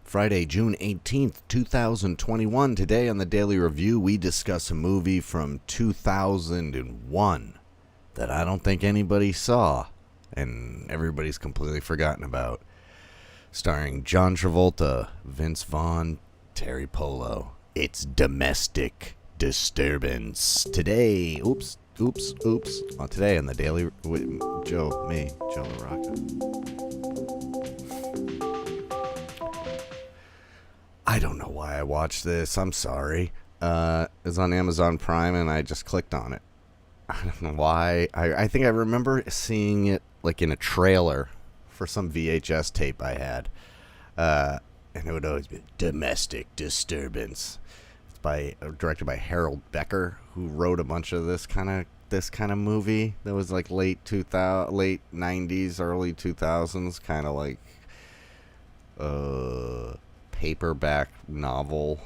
Friday, June 18th, 2021. Today on the Daily Review, we discuss a movie from 2001 that I don't think anybody saw and everybody's completely forgotten about. Starring John Travolta, Vince Vaughn, Terry Polo. It's Domestic Disturbance. Today, oops. Today on the Daily... Joe LaRocca. I don't know why I watched this. I'm sorry. It's on Amazon Prime, and I just clicked on it. I don't know why. I think I remember seeing it like in a trailer for some VHS tape I had. And it would always be Domestic Disturbance. It's directed by Harold Becker, who wrote a bunch of this kind of movie that was like late 90s, early 2000s, kind of like paperback novel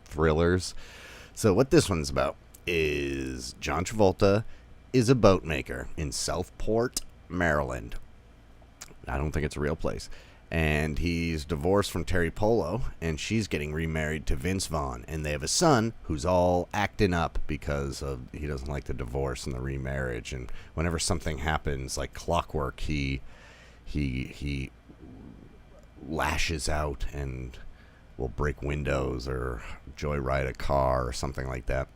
thrillers. So what this one's about is John Travolta is a boat maker in Southport, Maryland. I don't think it's a real place. And he's divorced from Terry Polo, and she's getting remarried to Vince Vaughn. And they have a son who's all acting up because he doesn't like the divorce and the remarriage. And whenever something happens, like clockwork, he lashes out and will break windows or joyride a car or something like that.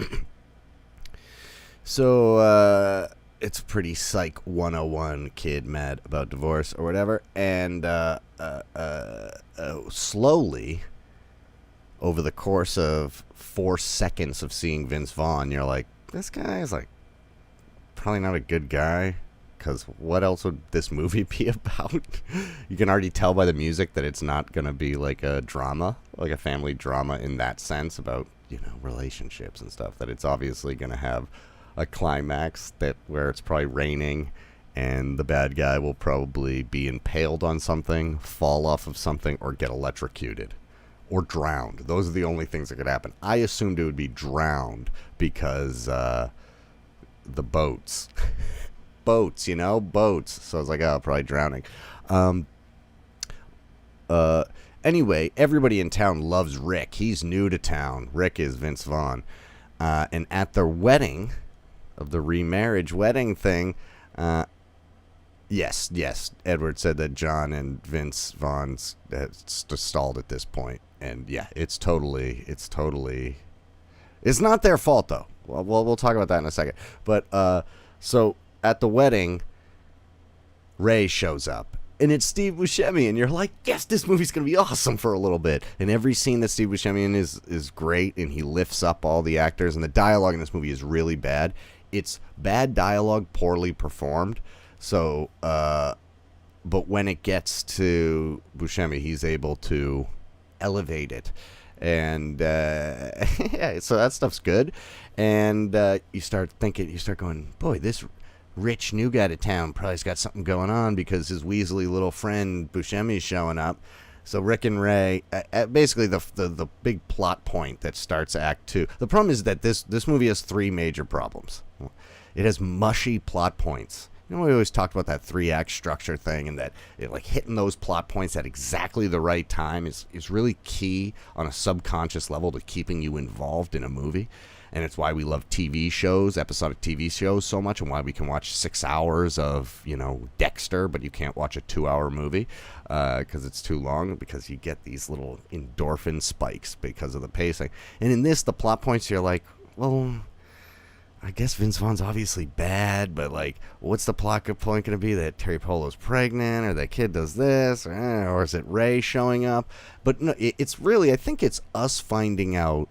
So it's a pretty Psych 101 kid mad about divorce or whatever. And slowly, over the course of 4 seconds of seeing Vince Vaughn, you're like, this guy is like probably not a good guy. Because what else would this movie be about? You can already tell by the music that it's not going to be like a drama, like a family drama in that sense about, relationships and stuff. That it's obviously going to have a climax where it's probably raining and the bad guy will probably be impaled on something, fall off of something, or get electrocuted or drowned. Those are the only things that could happen. I assumed it would be drowned because the boats. Boats. So I was like, oh, probably drowning. Anyway, everybody in town loves Rick. He's new to town. Rick is Vince Vaughn. And at their wedding, of the remarriage wedding thing, yes, Edward said that John and Vince Vaughn's stalled at this point. And yeah, it's not their fault, though. Well, we'll talk about that in a second. But, so at the wedding, Ray shows up, and it's Steve Buscemi, and you're like, yes, this movie's going to be awesome for a little bit. And every scene that Steve Buscemi in is great, and he lifts up all the actors, and the dialogue in this movie is really bad. It's bad dialogue, poorly performed. So, but when it gets to Buscemi, he's able to elevate it. And yeah, so that stuff's good. And you start going, boy, this rich new guy to town probably's got something going on because his weaselly little friend Buscemi's showing up. So Rick and Ray, basically the big plot point that starts Act 2. The problem is that this movie has 3 major problems. It has mushy plot points. We always talked about that 3-act structure thing, and that hitting those plot points at exactly the right time is really key on a subconscious level to keeping you involved in a movie. And it's why we love TV shows, episodic TV shows so much, and why we can watch 6 hours of, Dexter, but you can't watch a 2-hour movie because it's too long, because you get these little endorphin spikes because of the pacing. And in this, the plot points, you're like, well, I guess Vince Vaughn's obviously bad, but what's the plot point going to be? That Terry Polo's pregnant, or that kid does this, or is it Ray showing up? But no, it's really, I think it's us finding out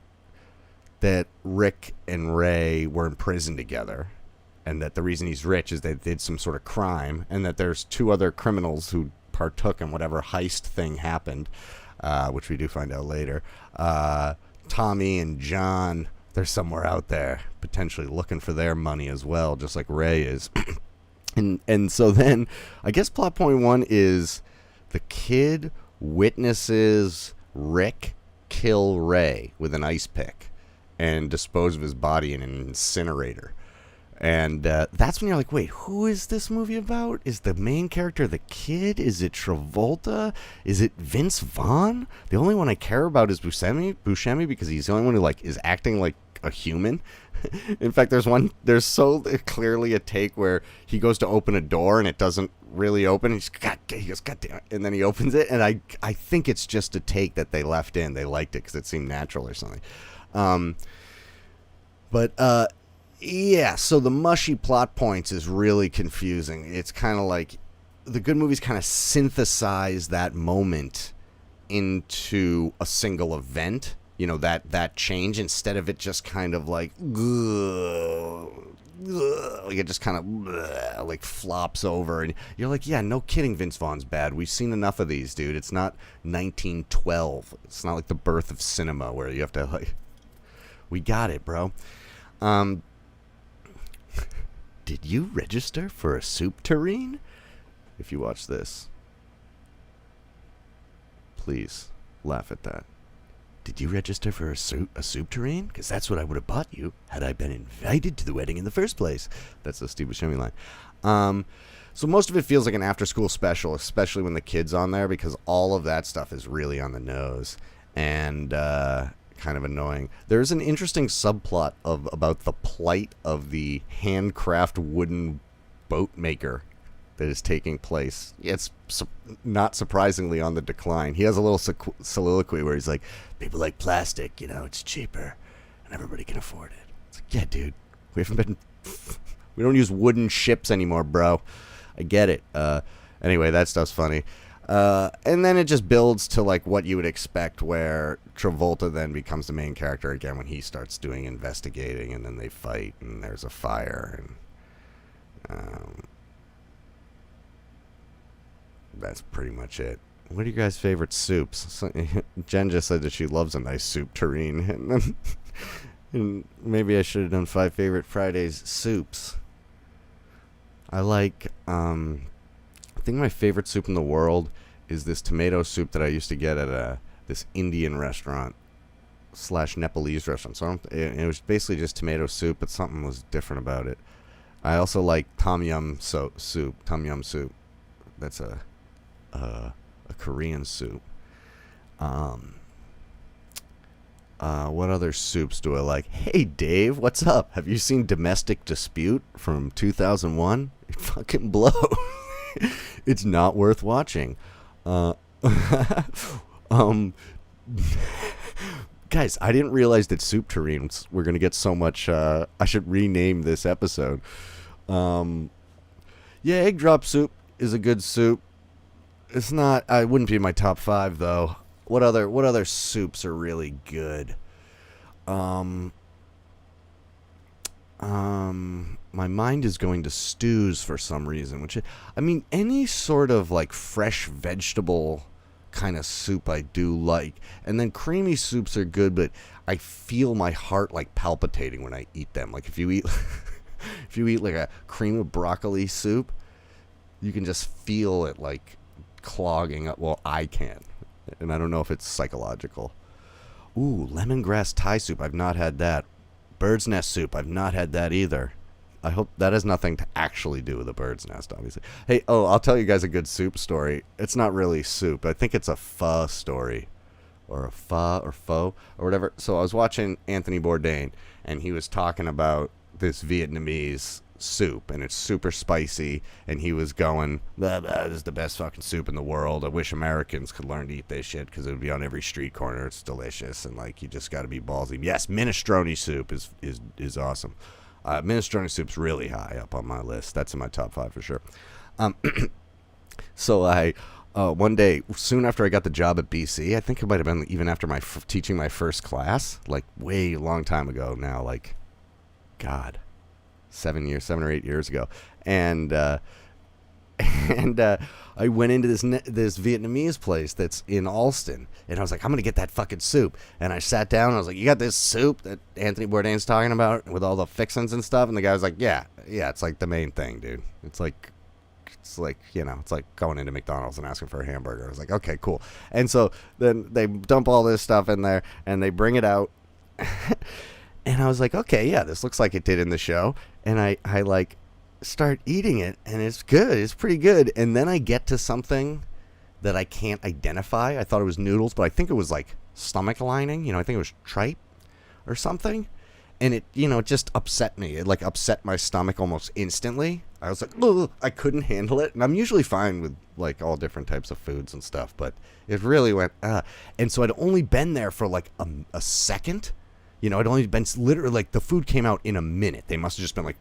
that Rick and Ray were in prison together, and that the reason he's rich is they did some sort of crime, and that there's 2 other criminals who partook in whatever heist thing happened, which we do find out later. Tommy and John, they're somewhere out there potentially looking for their money as well, just like Ray is. and so then I guess plot point 1 is the kid witnesses Rick kill Ray with an ice pick and dispose of his body in an incinerator. And that's when you're like, wait, who is this movie about? Is the main character the kid? Is it Travolta? Is it Vince Vaughn? The only one I care about is Buscemi because he's the only one who like is acting like a human. In fact, there's so clearly a take where he goes to open a door and it doesn't really open. He goes, God damn it. And then he opens it. And I think it's just a take that they left in. They liked it because it seemed natural or something. Yeah, so the mushy plot points is really confusing. It's kind of like the good movies kind of synthesize that moment into a single event. You know, that change, instead of it just kind of like it just kind of like flops over, and you're like, yeah, no kidding, Vince Vaughn's bad. We've seen enough of these, dude. It's not 1912. It's not like the birth of cinema where you have to like, we got it, bro. Did you register for a soup tureen? If you watch this, please laugh at that. Did you register for a soup tureen? Because that's what I would have bought you had I been invited to the wedding in the first place. That's the Steve Buscemi line. So most of it feels like an after-school special, especially when the kid's on there, because all of that stuff is really on the nose and kind of annoying. There's an interesting subplot about the plight of the handcraft wooden boat maker that is taking place. It's not surprisingly on the decline. He has a little soliloquy where he's like, people like plastic, you know, it's cheaper and everybody can afford it. It's like, yeah, dude, we don't use wooden ships anymore, bro. I get it. Anyway, that stuff's funny. And then it just builds to like what you would expect, where Travolta then becomes the main character again when he starts doing investigating, and then they fight and there's a fire, and that's pretty much it. What are your guys' favorite soups? So, Jen just said that she loves a nice soup tureen. And maybe I should have done 5 favorite Fridays soups. I like, I think my favorite soup in the world is this tomato soup that I used to get at this Indian restaurant / Nepalese restaurant. So it was basically just tomato soup, but something was different about it. I also like tom yum soup. That's a Korean soup. What other soups do I like? Hey, Dave, what's up? Have you seen Domestic Dispute from 2001? It fucking blows. It's not worth watching. Guys, I didn't realize that soup tureens were going to get so much. I should rename this episode. Yeah, egg drop soup is a good soup. It's not. I wouldn't be in my top 5 though. What other soups are really good? My mind is going to stews for some reason, which, I mean, any sort of like fresh vegetable kind of soup I do like. And then creamy soups are good, but I feel my heart like palpitating when I eat them. Like if you eat like a cream of broccoli soup, you can just feel it like clogging up. Well, I can. And I don't know if it's psychological. Ooh, lemongrass Thai soup. I've not had that. Bird's nest soup. I've not had that either. I hope that has nothing to actually do with a bird's nest, obviously. Hey, I'll tell you guys a good soup story. It's not really soup. I think it's a pho story. Or a pho or pho or whatever. So I was watching Anthony Bourdain, and he was talking about this Vietnamese soup, and it's super spicy, and he was going, blah, blah, this is the best fucking soup in the world. I wish Americans could learn to eat this shit because it would be on every street corner. It's delicious, and like you just got to be ballsy. Yes, minestrone soup is awesome. Minestrone soup's really high up on my list. That's in my top 5 for sure. So I one day, soon after I got the job at BC, I think it might have been even after teaching my first class, like way long time ago now, like God, 7 or 8 years ago, and I went into this Vietnamese place that's in Alston, and I was like, I'm gonna get that fucking soup. And I sat down, and I was like, you got this soup that Anthony Bourdain's talking about with all the fixins and stuff? And the guy was like, yeah, it's like the main thing, dude. It's like, you know, it's like going into McDonald's and asking for a hamburger. I was like, okay, cool. And so then they dump all this stuff in there, and they bring it out. And I was like, okay, yeah, this looks like it did in the show. And I like start eating it, and it's good. It's pretty good. And then I get to something that I can't identify. I thought it was noodles, but I think it was like stomach lining. I think it was tripe or something. And it, it just upset me. It like upset my stomach almost instantly. I was like, ugh, I couldn't handle it. And I'm usually fine with like all different types of foods and stuff, but it really went, And so I'd only been there for like a second. I'd only been literally like the food came out in a minute. They must have just been like,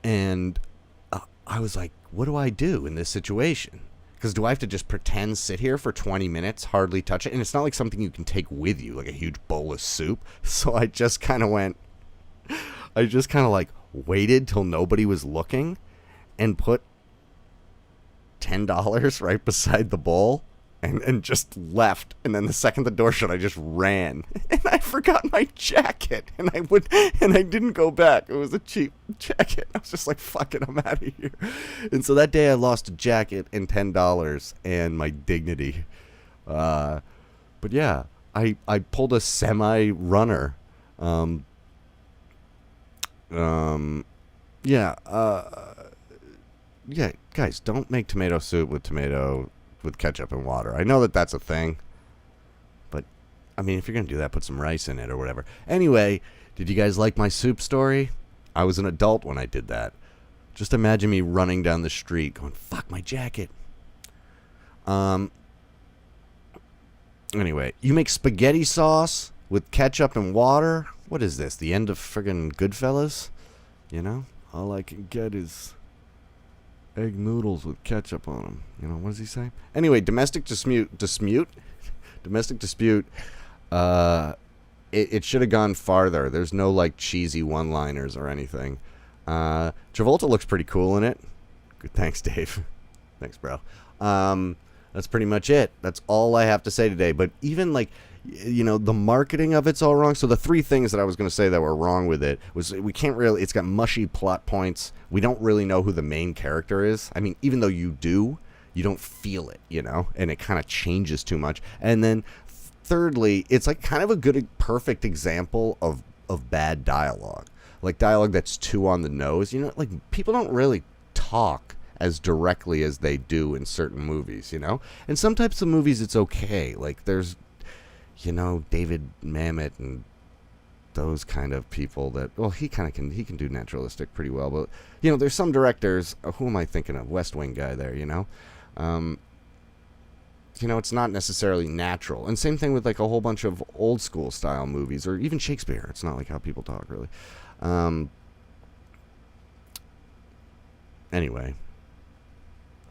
and I was like, what do I do in this situation? Because do I have to just pretend sit here for 20 minutes, hardly touch it? And it's not like something you can take with you, like a huge bowl of soup. So I just kind of like waited till nobody was looking and put $10 right beside the bowl and just left. And then the second the door shut, I just ran. And I forgot my jacket. And I didn't go back. It was a cheap jacket. I was just like, fuck it, I'm out of here. And so that day I lost a jacket and $10 and my dignity. But yeah, I pulled a semi-runner. Yeah, guys, don't make tomato soup with ketchup and water. I know that that's a thing, but I mean, if you're gonna do that, put some rice in it or whatever. Anyway, did you guys like my soup story? I was an adult when I did that. Just imagine me running down the street going, fuck my jacket. Anyway, you make spaghetti sauce with ketchup and water? What is this, the end of friggin' Goodfellas? All I can get is egg noodles with ketchup on them. What does he say? Anyway, domestic dispute. Domestic dispute. It should have gone farther. There's no like cheesy one-liners or anything. Travolta looks pretty cool in it. Good, thanks, Dave. Thanks, bro. That's pretty much it. That's all I have to say today. But even like, the marketing of it's all wrong. So the three things that I was going to say that were wrong with it was it's got mushy plot points. We don't really know who the main character is. I mean, even though you do, you don't feel it, and it kind of changes too much. And then thirdly, it's like kind of a perfect example of bad dialogue. Like dialogue that's too on the nose. Like people don't really talk as directly as they do in certain movies, And some types of movies it's okay. Like there's David Mamet and those kind of people that, well, he can do naturalistic pretty well, but there's some directors. Who am I thinking of? West Wing guy there, it's not necessarily natural. And same thing with like a whole bunch of old school style movies or even Shakespeare. It's not like how people talk really. Anyway,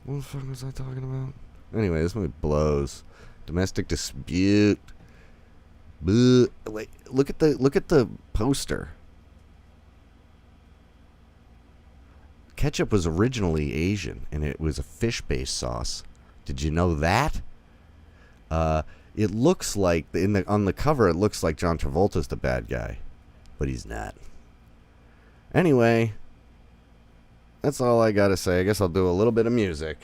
what the fuck was I talking about? Anyway, this movie blows. Domestic dispute. Wait, look at the poster. Ketchup was originally Asian, and it was a fish-based sauce. Did you know that? It looks like on the cover, it looks like John Travolta's the bad guy, but he's not. Anyway, that's all I gotta say. I guess I'll do a little bit of music.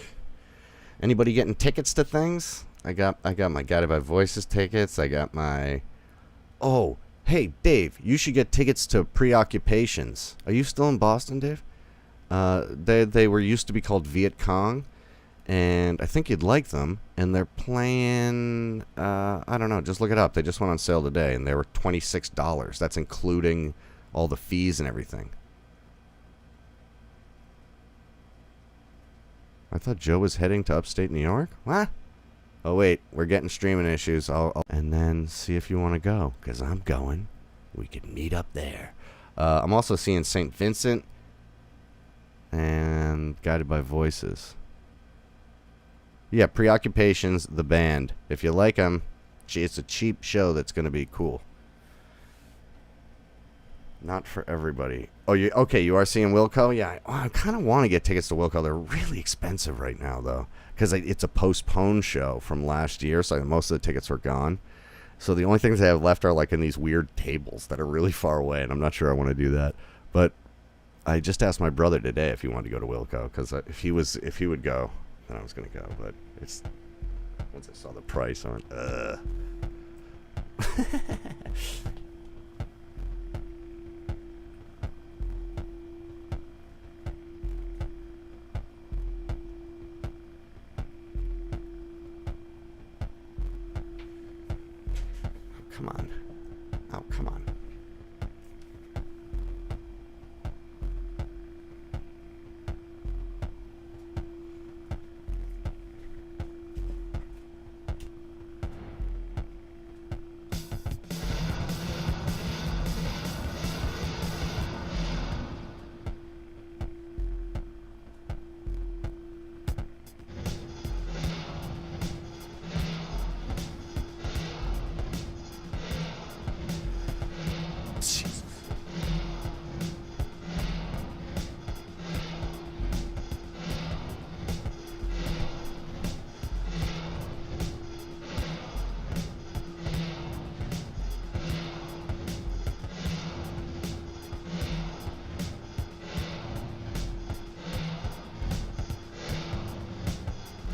Anybody getting tickets to things? I got my Guided by Voices tickets. I got my... Oh, hey, Dave, you should get tickets to Preoccupations. Are you still in Boston, Dave? They were used to be called Viet Cong, and I think you'd like them. And they're playing... I don't know, just look it up. They just went on sale today, and they were $26. That's including all the fees and everything. I thought Joe was heading to upstate New York? What? Oh, wait, we're getting streaming issues. And then see if you want to go, because I'm going. We could meet up there. I'm also seeing St. Vincent and Guided by Voices. Yeah, Preoccupations, the band. If you like them, it's a cheap show that's going to be cool. Not for everybody. Oh, you are seeing Wilco? Yeah, I kind of want to get tickets to Wilco. They're really expensive right now, though, because it's a postponed show from last year, so most of the tickets are gone. So the only things they have left are like in these weird tables that are really far away, and I'm not sure I want to do that. But I just asked my brother today if he wanted to go to Wilco, because if he would go, then I was going to go. But it's once I saw the price, I went, come on. Oh, come on. Jesus.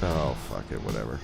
Oh, fuck it, whatever.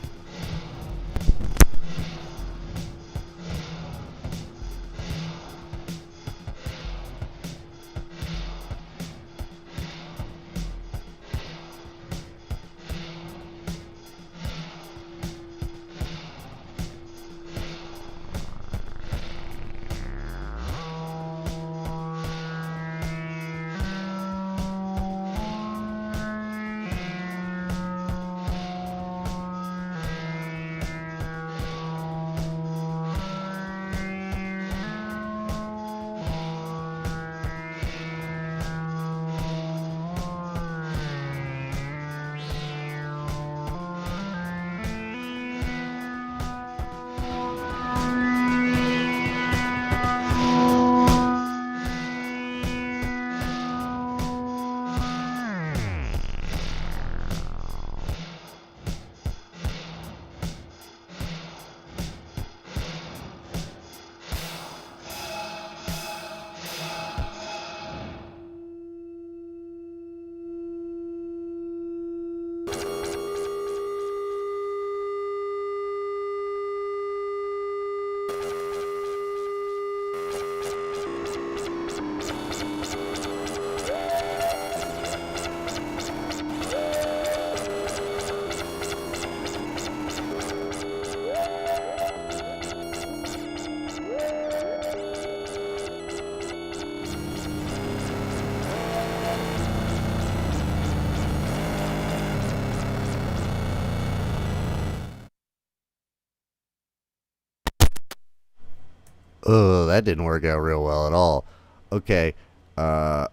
Oh, that didn't work out real well at all. Okay. Uh.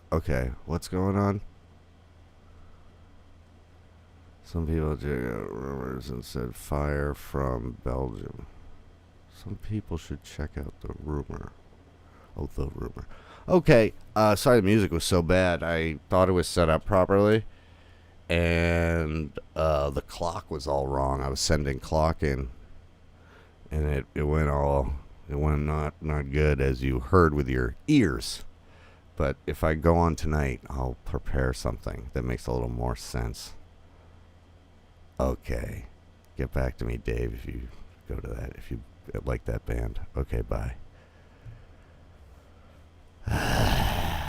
Okay. What's going on? Some people check out rumors and said fire from Belgium. Some people should check out the rumor. Oh, the rumor. Okay. Sorry, the music was so bad. I thought it was set up properly, and the clock was all wrong. I was sending clock in, and it went not good, as you heard with your ears. But if I go on tonight, I'll prepare something that makes a little more sense. Okay. Get back to me, Dave, if you go to that, if you like that band. Okay, bye.